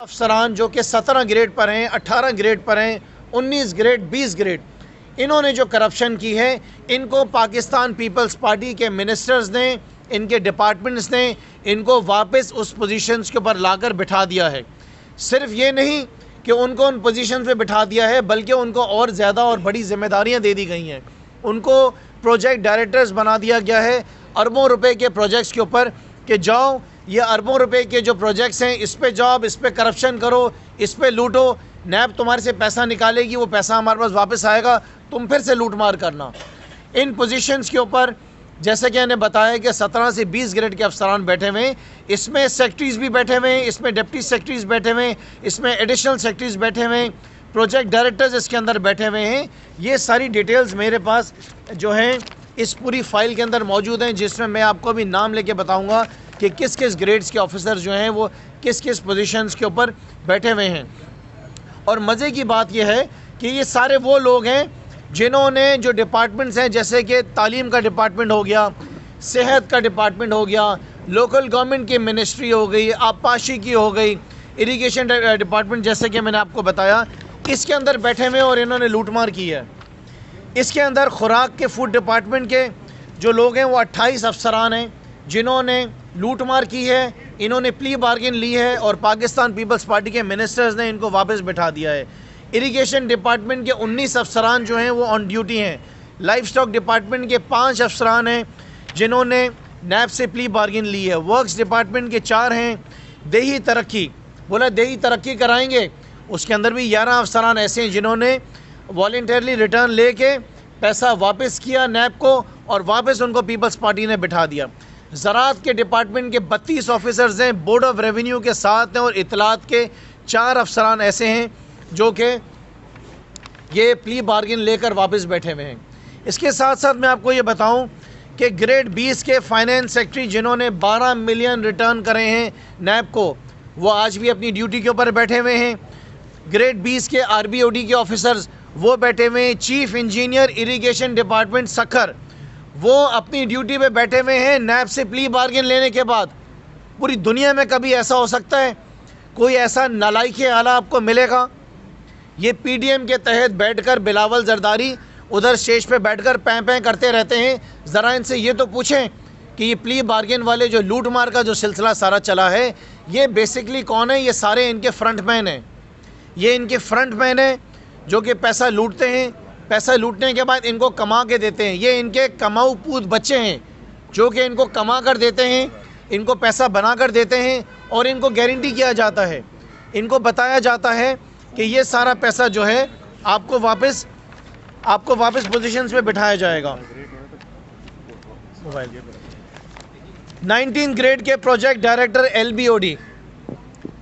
अफसरान जो कि 17 ग्रेड पर हैं, 18 ग्रेड पर हैं, 19 ग्रेड, 20 ग्रेड, इन्होंने जो करप्शन की है, इनको पाकिस्तान पीपल्स पार्टी के मिनिस्टर्स ने, इनके डिपार्टमेंट्स ने इनको वापस उस पोजीशंस के ऊपर लाकर बिठा दिया है। सिर्फ ये नहीं कि उनको उन पोजीशंस पे बिठा दिया है, बल्कि उनको और ज़्यादा और बड़ी जिम्मेदारियां दे दी गई हैं। उनको प्रोजेक्ट डायरेक्टर्स बना दिया गया है अरबों रुपए के प्रोजेक्ट्स के ऊपर, कि जाओ ये अरबों रुपए के जो प्रोजेक्ट्स हैं इस पे जाओ, इस पे करप्शन करो, इस पे लूटो, नैब तुम्हारे से पैसा निकालेगी, वो पैसा हमारे पास वापस आएगा, तुम फिर से लूट मार करना। इन पोजीशंस के ऊपर जैसे कि मैंने बताया कि 17 से 20 ग्रेड के अफसरान बैठे हुए हैं, इसमें सेक्रेटरीज भी बैठे हुए हैं, इसमें डिप्टी सेक्रेटरीज बैठे हुए हैं, इसमें एडिशनल सेक्रेटरीज बैठे हुए हैं, प्रोजेक्ट डायरेक्टर्स इसके अंदर बैठे हुए हैं। ये सारी डिटेल्स मेरे पास जो हैं इस पूरी फाइल के अंदर मौजूद हैं, जिसमें मैं आपको अभी नाम लेके बताऊंगा कि किस किस ग्रेड्स के ऑफिसर जो हैं वो किस किस पोजीशंस के ऊपर बैठे हुए हैं। और मज़े की बात यह है कि ये सारे वो लोग हैं जिन्होंने जो डिपार्टमेंट्स हैं, जैसे कि तालीम का डिपार्टमेंट हो गया, सेहत का डिपार्टमेंट हो गया, लोकल गवर्नमेंट की मिनिस्ट्री हो गई, आबपाशी की हो गई, इरिगेशन डिपार्टमेंट जैसे कि मैंने आपको बताया, इसके अंदर बैठे हुए और इन्होंने लूटमार की है। इसके अंदर खुराक के फूड डिपार्टमेंट के जो लोग हैं वो 28 अफसरान हैं जिन्होंने लूटमार की है, इन्होंने प्ली बार्गेन ली है और पाकिस्तान पीपल्स पार्टी के मिनिस्टर्स ने इनको वापस बिठा दिया है। इरिगेशन डिपार्टमेंट के 19 अफसरान जो हैं वो ऑन ड्यूटी हैं। लाइफ स्टॉक डिपार्टमेंट के 5 अफसरान हैं जिन्होंने नैब से प्ली बार्गेन ली है। वर्क्स डिपार्टमेंट के 4 हैं। देही तरक्की, बोला देही तरक्की कराएंगे, उसके अंदर भी 11 अफसरान ऐसे हैं जिन्होंने वॉलंटरली रिटर्न लेके पैसा वापस किया नैब को और वापस उनको पीपल्स पार्टी ने बिठा दिया। ज़राअत के डिपार्टमेंट के 32 ऑफिसर्स हैं, बोर्ड ऑफ रेवेन्यू के 7 हैं और इतलात के 4 अफसरान ऐसे हैं जो कि ये प्ली बार्गेन लेकर वापस बैठे हुए हैं। इसके साथ साथ मैं आपको ये बताऊं कि ग्रेड 20 के फाइनेंस सेक्रेटरी जिन्होंने 12 मिलियन रिटर्न करे हैं नैब को, वो आज भी अपनी ड्यूटी के ऊपर बैठे हुए हैं। ग्रेड 20 के आरबीओडी के ऑफिसर्स वो बैठे हुए हैं। Chief engineer irrigation department Sukkur वो अपनी ड्यूटी पे बैठे हुए हैं नैब से प्ली बार्गेन लेने के बाद। पूरी दुनिया में कभी ऐसा हो सकता है? कोई ऐसा नालायक आला आपको मिलेगा? ये पीडीएम के तहत बैठकर बिलावल जरदारी उधर स्टेज पे बैठकर पैं पैं करते रहते हैं। ज़रा इनसे ये तो पूछें कि ये प्ली बार्गेन वाले जो लूट मार का जो सिलसिला सारा चला है, ये बेसिकली कौन है? ये सारे इनके फ्रंट मैन हैं। ये इनके फ्रंट मैन हैं जो कि पैसा लूटते हैं, पैसा लूटने के बाद इनको कमा के देते हैं। ये इनके कमाऊ पूत बच्चे हैं जो कि इनको कमा कर देते हैं, इनको पैसा बना कर देते हैं और इनको गारंटी किया जाता है, इनको बताया जाता है कि ये सारा पैसा जो है आपको वापस पोजीशंस पे बिठाया जाएगा। 19 ग्रेड के प्रोजेक्ट डायरेक्टर एलबीओडी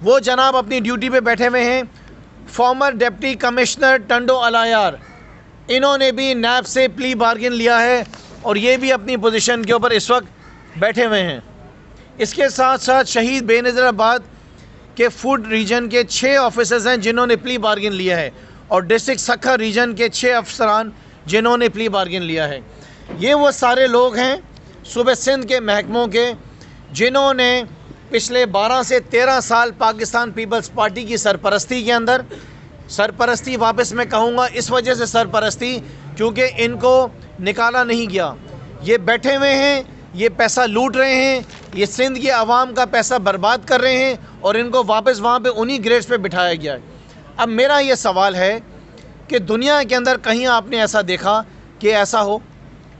वो जनाब अपनी ड्यूटी पे बैठे हुए हैं। Farmer deputy commissioner Tando Allahyar, इन्होंने भी नैब से प्ली बार्गेन लिया है और ये भी अपनी पोजीशन के ऊपर इस वक्त बैठे हुए हैं। इसके साथ साथ शहीद बेनज़ीराबाद के फूड रीजन के 6 ऑफिसर्स हैं जिन्होंने प्ली बार्गेन लिया है और डिस्ट्रिक्ट सखर रीजन के 6 अफसरान जिन्होंने प्ली बार्गेन लिया है। ये वो सारे लोग हैं सूबे सिंध के महकमों के जिन्होंने पिछले 12 से 13 साल पाकिस्तान पीपल्स पार्टी की सरपरस्ती के अंदर, सरपरस्ती वापस मैं कहूँगा इस वजह से सरपरस्ती क्योंकि इनको निकाला नहीं गया, ये बैठे हुए हैं, ये पैसा लूट रहे हैं, ये सिंध की आवाम का पैसा बर्बाद कर रहे हैं और इनको वापस वहाँ पे उन्हीं ग्रेड्स पे बिठाया गया है। अब मेरा ये सवाल है कि दुनिया के अंदर कहीं आपने ऐसा देखा कि ऐसा हो?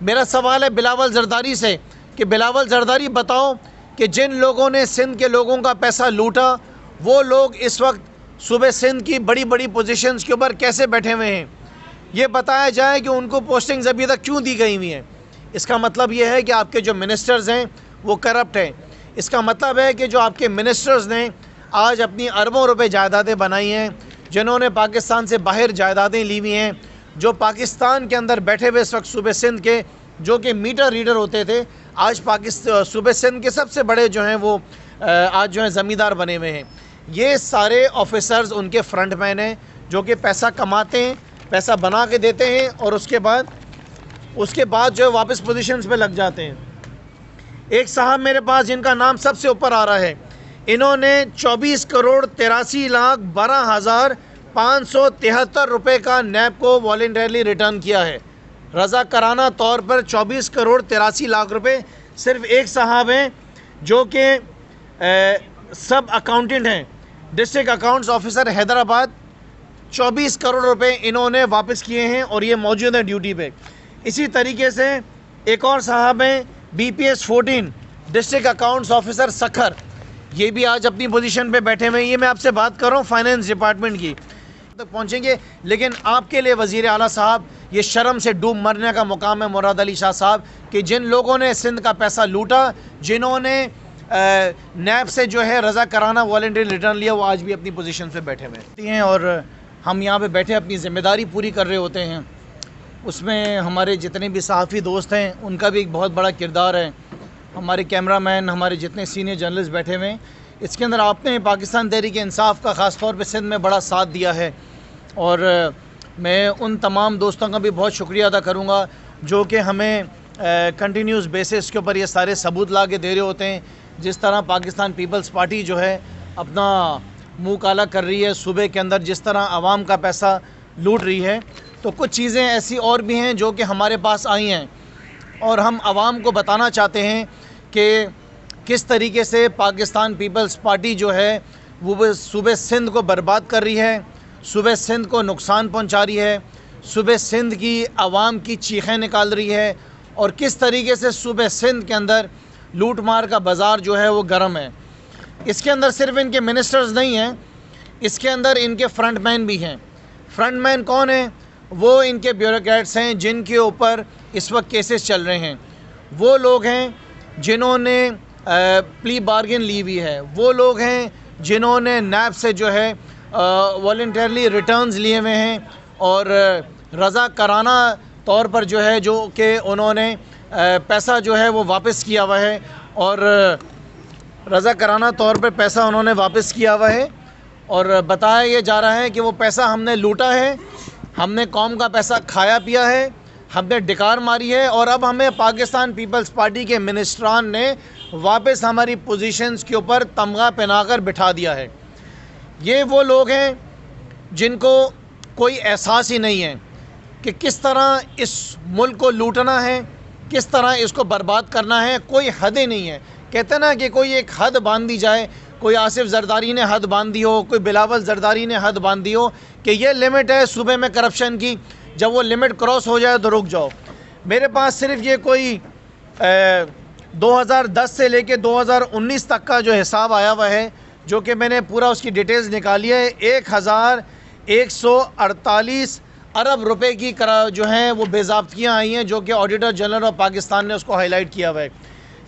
मेरा सवाल है बिलावल जरदारी से कि बिलावल जरदारी बताओ कि जिन लोगों ने सिंध के लोगों का पैसा लूटा वो लोग इस वक्त सूबे सिंध की बड़ी बड़ी पोजीशंस के ऊपर कैसे बैठे हुए हैं? ये बताया जाए कि उनको पोस्टिंग्स अभी तक क्यों दी गई हुई हैं। इसका मतलब ये है कि आपके जो मिनिस्टर्स हैं वो करप्ट हैं। इसका मतलब है कि जो आपके मिनिस्टर्स ने आज अपनी अरबों रुपए जायदादें बनाई हैं, जिन्होंने पाकिस्तान से बाहर जायदादें ली हुई हैं, जो पाकिस्तान के अंदर बैठे हुए इस वक्त सूबे सिंध के जो कि मीटर रीडर होते थे, आज सूबे सिंध के सबसे बड़े जो हैं वो आज जो हैं ज़मींदार बने हुए हैं। ये सारे ऑफिसर्स उनके फ्रंट मैन हैं जो कि पैसा कमाते हैं, पैसा बना के देते हैं और उसके बाद जो है वापस पोजीशंस पे लग जाते हैं। एक साहब मेरे पास जिनका नाम सबसे ऊपर आ रहा है, इन्होंने 24,83,12,573 रुपये का नैब को वॉलंटरली रिटर्न किया है। रज़ाकाराना तौर पर 24,83,00,000 रुपये। सिर्फ एक साहब हैं जो कि सब अकाउंटेंट हैं, district accounts officer Hyderabad, 24 crore रुपए इन्होंने वापस किए हैं और ये मौजूद हैं ड्यूटी पे। इसी तरीके से एक और साहब हैं BPS 14 district accounts officer Sukkur, ये भी आज अपनी पोजीशन पे बैठे हुए हैं। ये मैं आपसे बात कर रहा हूँ फाइनेंस डिपार्टमेंट की तक पहुँचेंगे, लेकिन आपके लिए वज़ीर आला साहब ये शर्म से डूब मरने का मुकाम है मुराद अली शाह साहब कि जिन लोगों ने सिंध का पैसा लूटा, जिन्होंने नैब से जो है रज़ाकाराना वॉलंटरी रिटर्न लिया, वो आज भी अपनी पोजीशन पे बैठे हुए हैं और हम यहाँ पे बैठे अपनी ज़िम्मेदारी पूरी कर रहे होते हैं। उसमें हमारे जितने भी सहाफ़ी दोस्त हैं उनका भी एक बहुत बड़ा किरदार है, हमारे कैमरामैन, हमारे जितने सीनियर जर्नलिस्ट बैठे हुए हैं। इसके अंदर आपने पाकिस्तान तहरीक इंसाफ का ख़ास तौर पे सिंध में बड़ा साथ दिया है और मैं उन तमाम दोस्तों का भी बहुत शुक्रिया अदा करूँगा जो कि हमें कंटिन्यूस बेसिस के ऊपर ये सारे सबूत ला के दे रहे होते हैं। जिस तरह पाकिस्तान पीपल्स पार्टी जो है अपना मुँह काला कर रही है सूबे के अंदर, जिस तरह आवाम का पैसा लूट रही है, तो कुछ चीज़ें ऐसी और भी हैं जो कि हमारे पास आई हैं और हम आवाम को बताना चाहते हैं कि किस तरीके से पाकिस्तान पीपल्स पार्टी जो है वो सूबे सिंध को बर्बाद कर रही है, सूबे सिंध को नुकसान पहुंचा रही है, सूबे सिंध की आवाम की चीखें निकाल रही है और किस तरीके से सूबे सिंध के अंदर लूट मार का बाज़ार जो है वो गर्म है। इसके अंदर सिर्फ इनके मिनिस्टर्स नहीं हैं, इसके अंदर इनके फ्रंटमैन भी हैं। फ्रंटमैन कौन है? वो इनके ब्यूरोक्रेट्स हैं जिनके ऊपर इस वक्त केसेस चल रहे हैं। वो लोग हैं जिन्होंने प्ली बार्गेन ली हुई है, वो लोग हैं जिन्होंने नैब से जो है वॉलंटरली रिटर्न्स लिए हुए हैं और रज़ाकाराना तौर पर जो है जो कि उन्होंने पैसा जो है वो वापस किया हुआ है और रज़ाकाराना तौर पर पैसा उन्होंने वापस किया हुआ है और बताया ये जा रहा है कि वो पैसा हमने लूटा है, हमने कौम का पैसा खाया पिया है, हमने डिकार मारी है और अब हमें पाकिस्तान पीपल्स पार्टी के मिनिस्ट्रान ने वापस हमारी पोजीशंस के ऊपर तमगा पहनाकर बिठा दिया है। ये वो लोग हैं जिनको कोई एहसास ही नहीं है कि किस तरह इस मुल्क को लूटना है, किस तरह इसको बर्बाद करना है। कोई हद ही नहीं है। कहते ना कि कोई एक हद बांध दी जाए, कोई आसिफ जरदारी ने हद बांध दी हो, कोई बिलावल जरदारी ने हद बांध दी हो कि ये लिमिट है सूबे में करप्शन की, जब वो लिमिट क्रॉस हो जाए तो रुक जाओ। मेरे पास सिर्फ ये कोई 2010 से लेके 2019 तक का जो हिसाब आया हुआ है, जो कि मैंने पूरा उसकी डिटेल्स निकाली है। 1148 अरब रुपए की जो हैं वो बेज़ाब्तियाँ आई हैं, जो कि ऑडिटर जनरल ऑफ पाकिस्तान ने उसको हाईलाइट किया हुआ है,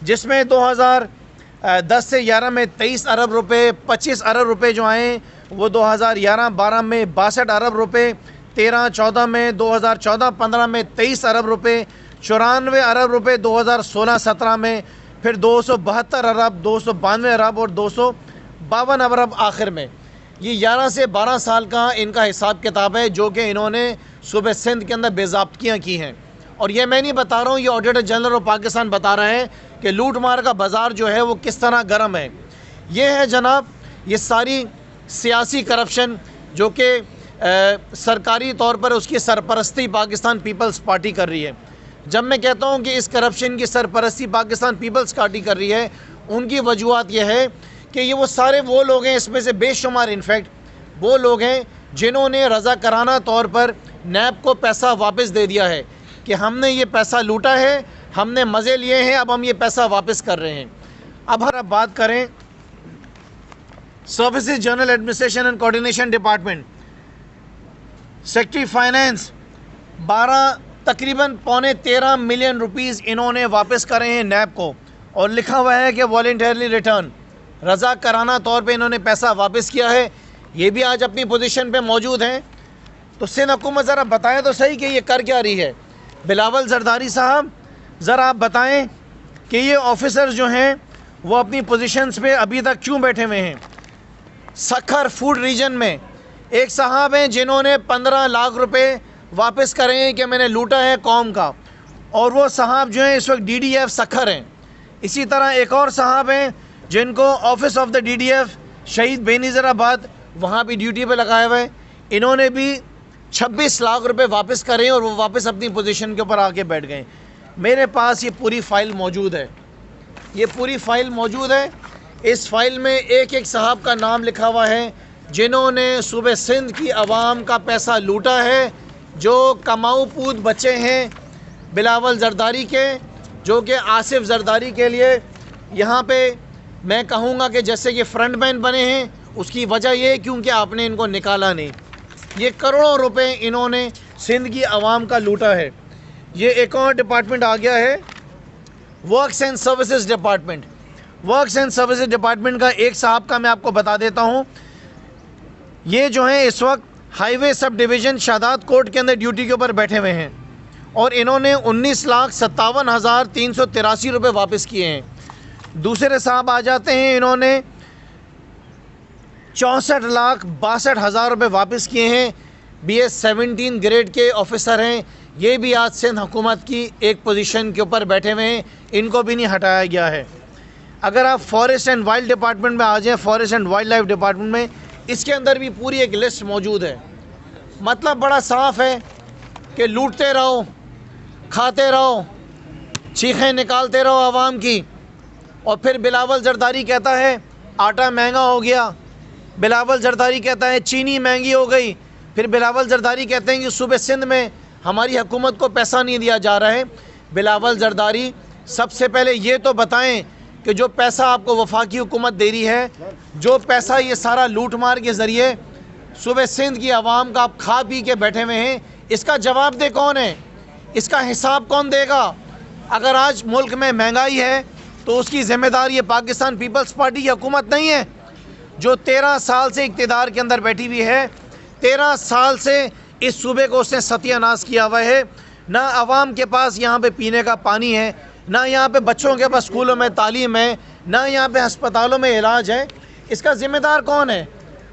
जिसमें 2010 से 11 में 23 अरब रुपए, 25 अरब रुपए जो आए वो 2011-12 में 62 अरब रुपए, 13-14 में, 2014-15 में 23 अरब रुपए, 94 अरब रुपए 2016-17 में, फिर 272 अरब, 292 अरब और 252 अरब आखिर में। ये 11 से 12 साल का इनका हिसाब किताब है जो कि इन्होंने सूबे सिंध के अंदर बेज़ाब्तियाँ की हैं। और ये मैं नहीं बता रहा हूँ, ये ऑडिटर जनरल ऑफ पाकिस्तान बता रहे हैं कि लूट मार का बाज़ार जो है वो किस तरह गर्म है। ये है जनाब ये सारी सियासी करप्शन जो कि सरकारी तौर पर उसकी सरपरस्ती पाकिस्तान पीपल्स पार्टी कर रही है। जब मैं कहता हूँ कि इस करप्शन की सरपरस्ती पाकिस्तान पीपल्स पार्टी कर रही है, उनकी वजूहत यह है कि ये वो सारे वो लोग हैं, इसमें से बेशुमार इनफैक्ट वो लोग हैं जिन्होंने रज़ाकाराना तौर पर नैब को पैसा वापस दे दिया है कि हमने ये पैसा लूटा है, हमने मज़े लिए हैं, अब हम ये पैसा वापस कर रहे हैं। अब अगर आप बात करें services general administration and coordination department, secretary finance 12 तकरीबन पौने 13 मिलियन रुपीस इन्होंने वापस करे हैं नैब को और लिखा हुआ है कि वॉलंटरली रिटर्न, रज़ाकाराना तौर पे इन्होंने पैसा वापस किया है। ये भी आज अपनी पोजीशन पे मौजूद हैं। तो सिंध हुकूमत ज़रा बताएं तो सही कि ये कर क्या रही है। बिलावल जरदारी साहब ज़रा आप बताएं कि ये ऑफिसर्स जो हैं वो अपनी पोजीशंस पे अभी तक क्यों बैठे हुए हैं। सखर फूड रीजन में एक साहब हैं जिन्होंने 15 लाख रुपए वापस करे हैं कि मैंने लूटा है कौम का, और वो साहब जो हैं इस वक्त DDF सखर हैं। इसी तरह एक और साहब हैं जिनको ऑफिस ऑफ द DDF शहीद बेनज़ीराबाद वहाँ भी ड्यूटी पे लगाए हुए हैं, इन्होंने भी 26 लाख रुपए वापस करे और वो वापस अपनी पोजीशन के ऊपर आके बैठ गए। मेरे पास ये पूरी फ़ाइल मौजूद है, ये पूरी फ़ाइल मौजूद है। इस फ़ाइल में एक एक साहब का नाम लिखा हुआ है जिन्होंने सूबे सिंध की आवाम का पैसा लूटा है, जो कमाऊ पूत बच्चे हैं बिलावल जरदारी के, जो कि आसिफ जरदारी के लिए यहाँ पे मैं कहूँगा कि जैसे कि फ्रंटमैन बने हैं। उसकी वजह ये क्योंकि आपने इनको निकाला नहीं। ये करोड़ों रुपए इन्होंने सिंध की आवाम का लूटा है। ये एक और डिपार्टमेंट आ गया है, works and services department. Works and services department का एक साहब का मैं आपको बता देता हूँ। ये जो है इस वक्त हाईवे सब डिवीज़न शादात कोर्ट के अंदर ड्यूटी के ऊपर बैठे हुए हैं और इन्होंने 19,57,383 रुपये वापस किए हैं। दूसरे साहब आ जाते हैं, इन्होंने 64,62,000 रुपये वापस किए हैं। BS 17 ग्रेड के ऑफिसर हैं, ये भी आज सिंध हुकूमत की एक पोजीशन के ऊपर बैठे हुए हैं, इनको भी नहीं हटाया गया है। अगर आप फॉरेस्ट एंड वाइल्ड डिपार्टमेंट में आ जाएँ, forest and wild life department में, इसके अंदर भी पूरी एक लिस्ट मौजूद है। मतलब बड़ा साफ़ है कि लूटते रहो, खाते रहो, चीखें निकालते रहो आवाम की। और फिर बिलावल जरदारी कहता है आटा महंगा हो गया, बिलावल जरदारी कहता है चीनी महंगी हो गई, फिर बिलावल जरदारी कहते हैं कि सूबे सिंध में हमारी हुकूमत को पैसा नहीं दिया जा रहा है। बिलावल जरदारी सबसे पहले ये तो बताएं कि जो पैसा आपको वफाकी हुकूमत दे रही है, जो पैसा ये सारा लूट मार के ज़रिए सूबे सिंध की आवाम का आप खा पी के बैठे हुए हैं, इसका जवाब दे कौन है? इसका हिसाब कौन देगा? अगर आज मुल्क में महंगाई है तो उसकी ज़िम्मेदार ये पाकिस्तान पीपल्स पार्टी की हुकूमत नहीं है, जो 13 साल से इक़्तिदार के अंदर बैठी हुई है। 13 साल से इस सूबे को उसने सत्यानाश किया हुआ है। ना आवाम के पास यहाँ पे पीने का पानी है, ना यहाँ पे बच्चों के पास स्कूलों में तालीम है, ना यहाँ पे अस्पतालों में इलाज है। इसका ज़िम्मेदार कौन है?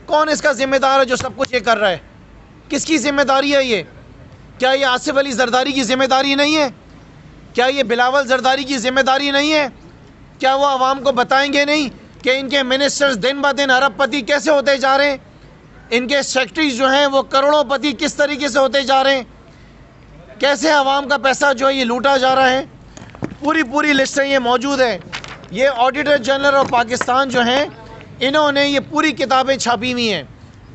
कौन इसका ज़िम्मेदार है जो सब कुछ ये कर रहा है? किसकी ज़िम्मेदारी है ये? क्या ये आसिफ अली जरदारी की ज़िम्मेदारी नहीं है? क्या ये बिलावल जरदारी की ज़िम्मेदारी नहीं है? क्या वो आवाम को बताएंगे नहीं कि इनके मिनिस्टर्स दिन ब दिन अरबपति कैसे होते जा रहे हैं? इनके सेक्रेटरीज जो हैं वो करोड़ोंपति किस तरीके से होते जा रहे हैं? कैसे आवाम का पैसा जो है ये लूटा जा रहा है? पूरी लिस्टें ये मौजूद है। ये ऑडिटर जनरल ऑफ पाकिस्तान जो हैं, इन्होंने ये पूरी किताबें छापी हुई हैं।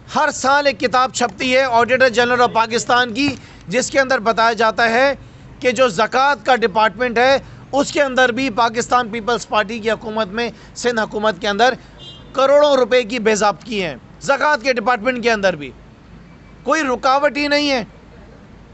हर साल एक किताब छपती है ऑडिटर जनरल ऑफ पाकिस्तान की, जिसके अंदर बताया जाता है कि जो ज़कात का डिपार्टमेंट है उसके अंदर भी पाकिस्तान पीपल्स पार्टी की हुकूमत में, सिंध हुकूमत के अंदर करोड़ों रुपए की बेज़ाब्तगी हैं। ज़कात के डिपार्टमेंट के अंदर भी कोई रुकावट ही नहीं है।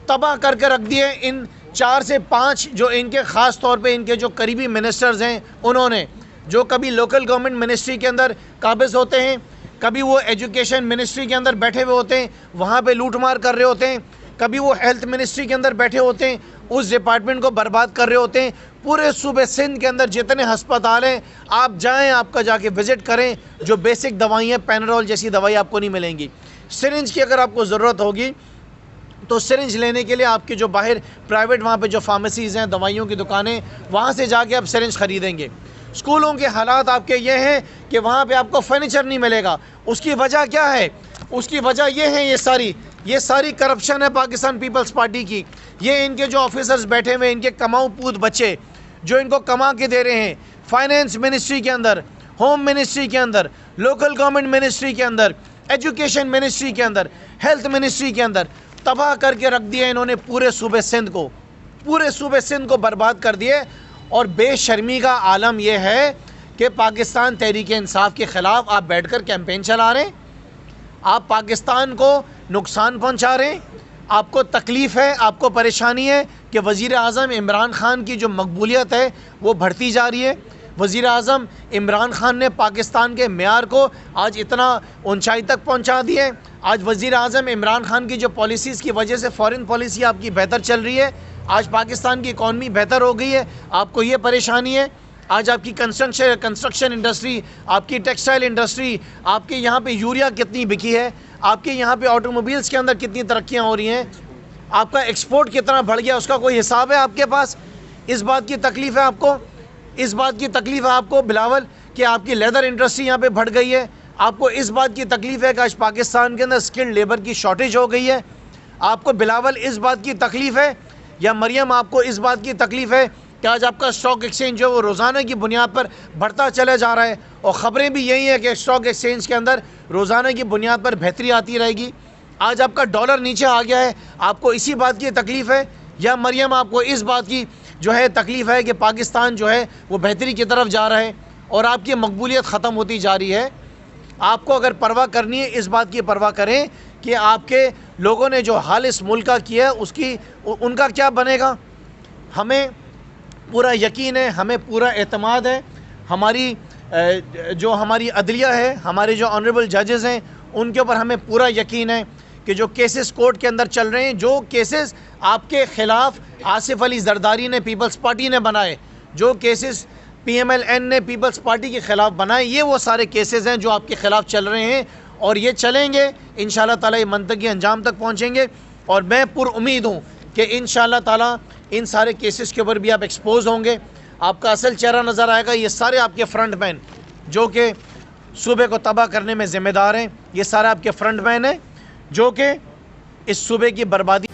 तबाह करके रख दिए इन 4 से 5 जो इनके ख़ास तौर पे इनके जो करीबी मिनिस्टर्स हैं, उन्होंने जो कभी लोकल गवर्नमेंट मिनिस्ट्री के अंदर काबिज़ होते हैं, कभी वो एजुकेशन मिनिस्ट्री के अंदर बैठे हुए होते हैं, वहाँ पे लूटमार कर रहे होते हैं, कभी वो हेल्थ मिनिस्ट्री के अंदर बैठे होते हैं, उस डिपार्टमेंट को बर्बाद कर रहे होते हैं। पूरे सूबे सिंध के अंदर जितने हस्पताल हैं, आप जाएं, आपका जाके विज़िट करें, जो बेसिक दवाइयाँ, पैनाडोल जैसी दवाई आपको नहीं मिलेंगी। सिरिंज की अगर आपको ज़रूरत होगी तो सिरिंज लेने के लिए आपके जो बाहर प्राइवेट वहाँ पे जो फार्मेसीज़ हैं, दवाइयों की दुकानें, वहाँ से जाके आप सिरिंज ख़रीदेंगे। स्कूलों के हालात आपके ये हैं कि वहाँ पे आपको फर्नीचर नहीं मिलेगा। उसकी वजह क्या है? उसकी वजह ये है, ये सारी करप्शन है पाकिस्तान पीपल्स पार्टी की। ये इनके जो ऑफिसर्स बैठे हुए, इनके कमाऊ पूत बच्चे जो इनको कमा के दे रहे हैं, फाइनेंस मिनिस्ट्री के अंदर, होम मिनिस्ट्री के अंदर, लोकल गवर्नमेंट मिनिस्ट्री के अंदर, एजुकेशन मिनिस्ट्री के अंदर, हेल्थ मिनिस्ट्री के अंदर, तबाह करके रख दिया इन्होंने पूरे सूबे सिंध को बर्बाद कर दिए। और बेशर्मी का आलम यह है कि पाकिस्तान तहरीक इंसाफ के ख़िलाफ़ आप बैठकर कैंपेन चला रहे हैं, आप पाकिस्तान को नुकसान पहुंचा रहे हैं। आपको तकलीफ़ है, आपको परेशानी है कि वज़ीर आज़म इमरान ख़ान की जो मकबूलियत है वो बढ़ती जा रही है। वज़ीर आज़म इमरान ख़ान ने पाकिस्तान के मेयार को आज इतना ऊंचाई तक पहुंचा दिए। आज वज़ीर आज़म इमरान ख़ान की जो पॉलिसीज़ की वजह से फ़ॉरेन पॉलिसी आपकी बेहतर चल रही है, आज पाकिस्तान की इकॉनमी बेहतर हो गई है, आपको ये परेशानी है। आज आपकी कंस्ट्रक्शन इंडस्ट्री, आपकी टेक्सटाइल इंडस्ट्री, आपके यहाँ पे यूरिया कितनी बिकी है, आपके यहाँ पे ऑटोमोबाइल्स के अंदर कितनी तरक्कियाँ हो रही हैं, आपका एक्सपोर्ट कितना बढ़ गया, उसका कोई हिसाब है आपके पास? इस बात की तकलीफ़ है आपको, इस बात की तकलीफ़ है आपको बिलावल कि आपकी लेदर इंडस्ट्री यहाँ पे बढ़ गई है, आपको इस बात की तकलीफ़ है कि आज पाकिस्तान के अंदर स्किल्ड लेबर की शॉर्टेज हो गई है, आपको बिलावल इस बात की तकलीफ़ है, या मरियम आपको इस बात की तकलीफ़ है कि आज आपका स्टॉक एक्सचेंज जो वो रोज़ाना की बुनियाद पर बढ़ता चला जा रहा है, और ख़बरें भी यही है कि स्टॉक एक्सचेंज के अंदर रोज़ाना की बुनियाद पर बेहतरी आती रहेगी। आज आपका डॉलर नीचे आ गया है, आपको इसी बात की तकलीफ़ है, या मरियम आपको इस बात की जो है तकलीफ़ है कि पाकिस्तान जो है वो बेहतरी की तरफ जा रहा है और आपकी मकबूलियत ख़त्म होती जा रही है। आपको अगर परवाह करनी है, इस बात की परवाह करें कि आपके लोगों ने जो हाल इस मुल्क का किया है उनका क्या बनेगा। हमें पूरा यकीन है, हमें पूरा एतमाद है, हमारी जो हमारी अदलिया है, हमारे जो ऑनरेबल जजेस हैं, उनके ऊपर हमें पूरा यकीन है कि जो केसेस कोर्ट के अंदर चल रहे हैं, जो केसेस आपके ख़िलाफ़ आसिफ अली जरदारी ने पीपल्स पार्टी ने बनाए, जो केसेस PMLN ने पीपल्स पार्टी के ख़िलाफ़ बनाए, ये वो सारे केसेस हैं जो आपके ख़िलाफ़ चल रहे हैं और ये चलेंगे इंशाअल्लाह ताला, ये मंतकी अंजाम तक पहुँचेंगे। और मैं पुरुम्मीद हूँ कि इंशाअल्लाह ताला इन सारे केसेस के ऊपर भी आप एक्सपोज होंगे, आपका असल चेहरा नज़र आएगा। ये सारे आपके फ्रंट मैन जो कि सूबे को तबाह करने में ज़िम्मेदार हैं, ये सारे आपके फ्रंट मैन हैं जो कि इस सूबे की बर्बादी